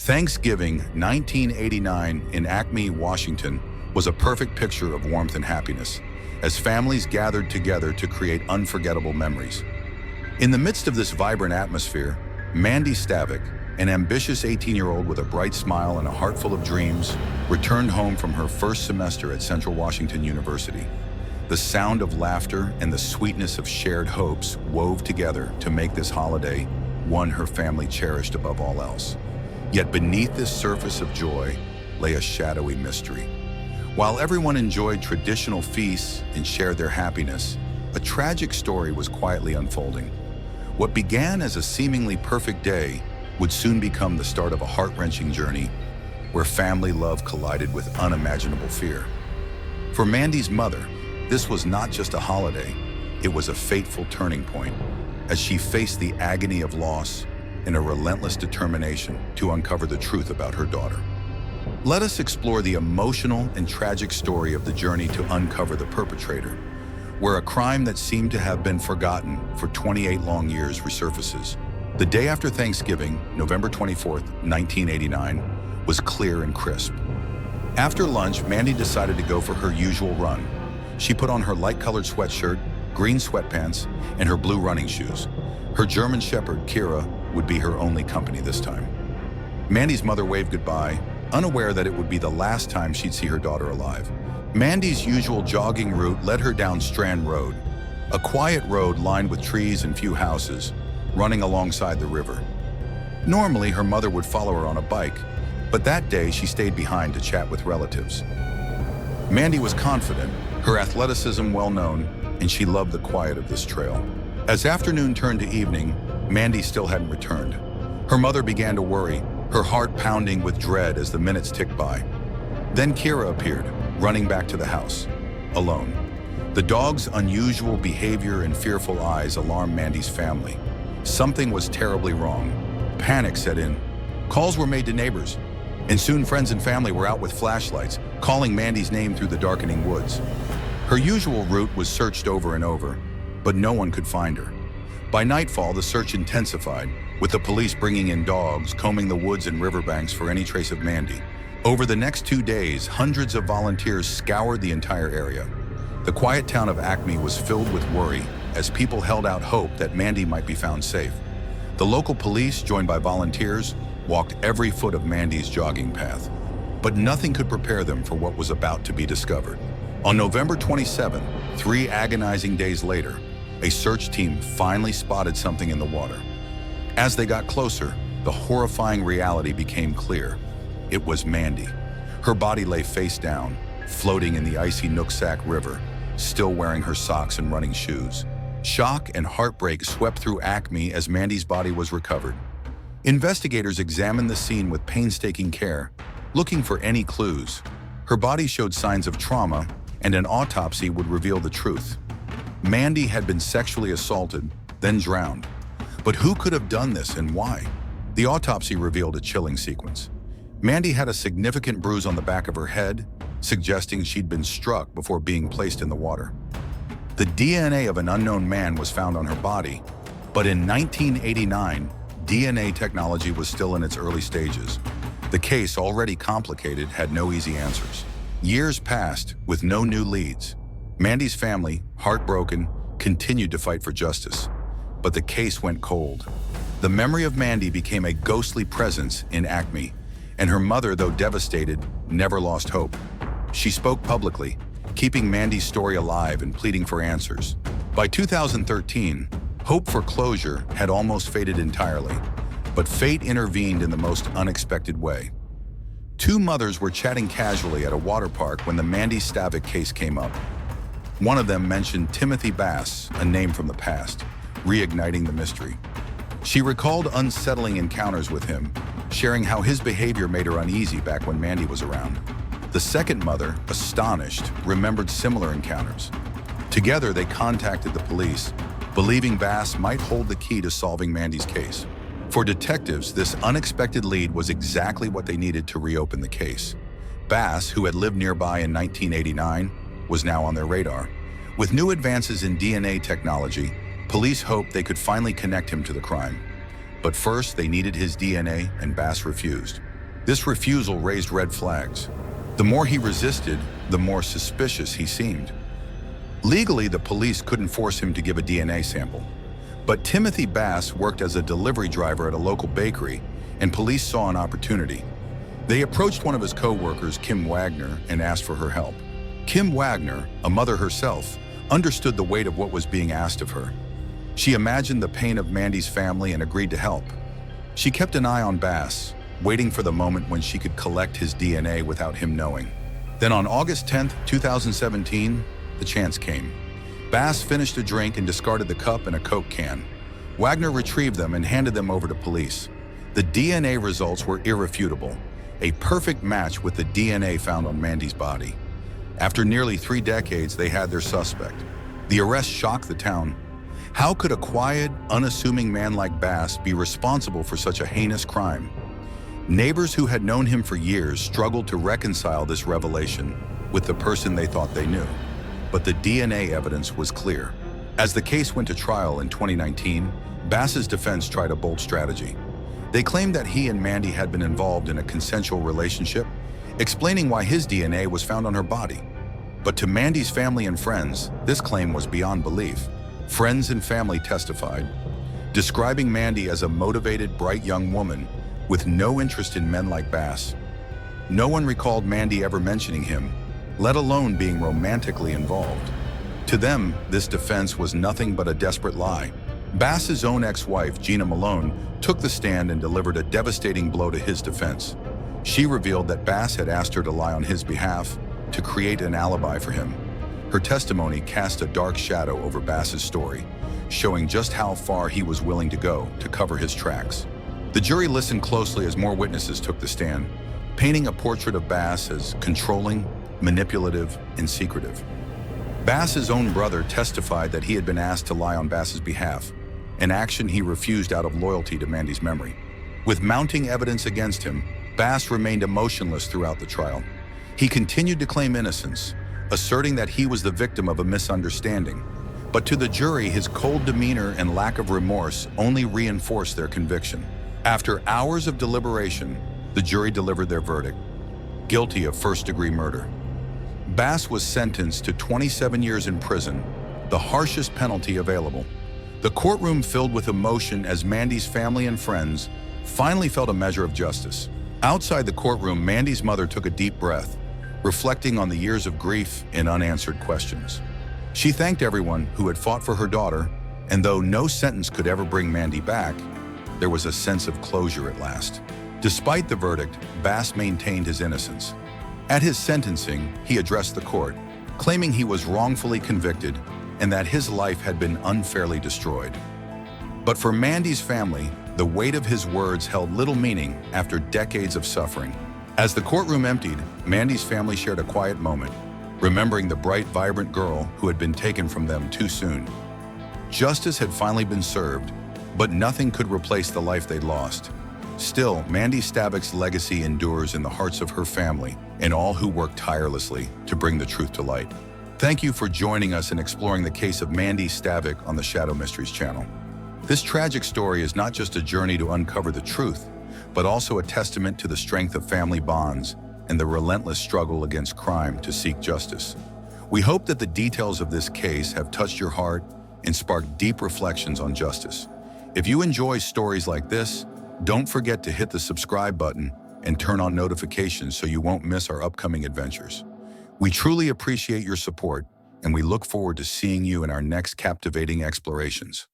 Thanksgiving 1989 in Acme, Washington was a perfect picture of warmth and happiness as families gathered together to create unforgettable memories. In the midst of this vibrant atmosphere, Mandy Stavik, an ambitious 18-year-old with a bright smile and a heart full of dreams, returned home from her first semester at Central Washington University. The sound of laughter and the sweetness of shared hopes wove together to make this holiday one her family cherished above all else. Yet beneath this surface of joy lay a shadowy mystery. While everyone enjoyed traditional feasts and shared their happiness, a tragic story was quietly unfolding. What began as a seemingly perfect day would soon become the start of a heart-wrenching journey where family love collided with unimaginable fear. For Mandy's mother, this was not just a holiday, it was a fateful turning point as she faced the agony of loss and a relentless determination to uncover the truth about her daughter. Let us explore the emotional and tragic story of the journey to uncover the perpetrator, where a crime that seemed to have been forgotten for 28 long years resurfaces. The day after Thanksgiving, November 24th, 1989, was clear and crisp. After lunch, Mandy decided to go for her usual run. She put on her light-colored sweatshirt, green sweatpants, and her blue running shoes. Her German Shepherd, Kira, would be her only company this time. Mandy's mother waved goodbye, unaware that it would be the last time she'd see her daughter alive. Mandy's usual jogging route led her down Strand Road, a quiet road lined with trees and few houses, running alongside the river. Normally, her mother would follow her on a bike, but that day she stayed behind to chat with relatives. Mandy was confident, her athleticism well known, and she loved the quiet of this trail. As afternoon turned to evening, Mandy still hadn't returned. Her mother began to worry, her heart pounding with dread as the minutes ticked by. Then Kira appeared, running back to the house, alone. The dog's unusual behavior and fearful eyes alarmed Mandy's family. Something was terribly wrong. Panic set in. Calls were made to neighbors, and soon friends and family were out with flashlights, calling Mandy's name through the darkening woods. Her usual route was searched over and over, but no one could find her. By nightfall, the search intensified, with the police bringing in dogs, combing the woods and riverbanks for any trace of Mandy. Over the next 2 days, hundreds of volunteers scoured the entire area. The quiet town of Acme was filled with worry as people held out hope that Mandy might be found safe. The local police, joined by volunteers, walked every foot of Mandy's jogging path. But nothing could prepare them for what was about to be discovered. On November 27, 3 agonizing days later, a search team finally spotted something in the water. As they got closer, the horrifying reality became clear. It was Mandy. Her body lay face down, floating in the icy Nooksack River, still wearing her socks and running shoes. Shock and heartbreak swept through Acme as Mandy's body was recovered. Investigators examined the scene with painstaking care, looking for any clues. Her body showed signs of trauma, and an autopsy would reveal the truth. Mandy had been sexually assaulted, then drowned. But who could have done this and why? The autopsy revealed a chilling sequence. Mandy had a significant bruise on the back of her head, suggesting she'd been struck before being placed in the water. The DNA of an unknown man was found on her body, but in 1989, DNA technology was still in its early stages. The case, already complicated, had no easy answers. Years passed with no new leads. Mandy's family, heartbroken, continued to fight for justice. But the case went cold. The memory of Mandy became a ghostly presence in Acme, and her mother, though devastated, never lost hope. She spoke publicly, keeping Mandy's story alive and pleading for answers. By 2013, hope for closure had almost faded entirely, but fate intervened in the most unexpected way. 2 mothers were chatting casually at a water park when the Mandy Stavik case came up. One of them mentioned Timothy Bass, a name from the past, reigniting the mystery. She recalled unsettling encounters with him, sharing how his behavior made her uneasy back when Mandy was around. The second mother, astonished, remembered similar encounters. Together, they contacted the police, believing Bass might hold the key to solving Mandy's case. For detectives, this unexpected lead was exactly what they needed to reopen the case. Bass, who had lived nearby in 1989, was now on their radar. With new advances in DNA technology, police hoped they could finally connect him to the crime. But first, they needed his DNA, and Bass refused. This refusal raised red flags. The more he resisted, the more suspicious he seemed. Legally, the police couldn't force him to give a DNA sample. But Timothy Bass worked as a delivery driver at a local bakery, and police saw an opportunity. They approached one of his co-workers, Kim Wagner, and asked for her help. Kim Wagner, a mother herself, understood the weight of what was being asked of her. She imagined the pain of Mandy's family and agreed to help. She kept an eye on Bass, waiting for the moment when she could collect his DNA without him knowing. Then on August 10, 2017, the chance came. Bass finished a drink and discarded the cup and a Coke can. Wagner retrieved them and handed them over to police. The DNA results were irrefutable, a perfect match with the DNA found on Mandy's body. After nearly 3 decades, they had their suspect. The arrest shocked the town. How could a quiet, unassuming man like Bass be responsible for such a heinous crime? Neighbors who had known him for years struggled to reconcile this revelation with the person they thought they knew. But the DNA evidence was clear. As the case went to trial in 2019, Bass's defense tried a bold strategy. They claimed that he and Mandy had been involved in a consensual relationship, explaining why his DNA was found on her body. But to Mandy's family and friends, this claim was beyond belief. Friends and family testified, describing Mandy as a motivated, bright young woman with no interest in men like Bass. No one recalled Mandy ever mentioning him, let alone being romantically involved. To them, this defense was nothing but a desperate lie. Bass's own ex-wife, Gina Malone, took the stand and delivered a devastating blow to his defense. She revealed that Bass had asked her to lie on his behalf to create an alibi for him. Her testimony cast a dark shadow over Bass's story, showing just how far he was willing to go to cover his tracks. The jury listened closely as more witnesses took the stand, painting a portrait of Bass as controlling, manipulative, and secretive. Bass's own brother testified that he had been asked to lie on Bass's behalf, an action he refused out of loyalty to Mandy's memory. With mounting evidence against him, Bass remained emotionless throughout the trial. He continued to claim innocence, asserting that he was the victim of a misunderstanding. But to the jury, his cold demeanor and lack of remorse only reinforced their conviction. After hours of deliberation, the jury delivered their verdict: guilty of first-degree murder. Bass was sentenced to 27 years in prison, the harshest penalty available. The courtroom filled with emotion as Mandy's family and friends finally felt a measure of justice. Outside the courtroom, Mandy's mother took a deep breath, reflecting on the years of grief and unanswered questions. She thanked everyone who had fought for her daughter, and though no sentence could ever bring Mandy back, there was a sense of closure at last. Despite the verdict, Bass maintained his innocence. At his sentencing, he addressed the court, claiming he was wrongfully convicted and that his life had been unfairly destroyed. But for Mandy's family, the weight of his words held little meaning after decades of suffering. As the courtroom emptied, Mandy's family shared a quiet moment, remembering the bright, vibrant girl who had been taken from them too soon. Justice had finally been served, but nothing could replace the life they'd lost. Still, Mandy Stavik's legacy endures in the hearts of her family and all who worked tirelessly to bring the truth to light. Thank you for joining us in exploring the case of Mandy Stavik on the Shadow Mysteries channel. This tragic story is not just a journey to uncover the truth, but also a testament to the strength of family bonds and the relentless struggle against crime to seek justice. We hope that the details of this case have touched your heart and sparked deep reflections on justice. If you enjoy stories like this, don't forget to hit the subscribe button and turn on notifications so you won't miss our upcoming adventures. We truly appreciate your support, and we look forward to seeing you in our next captivating explorations.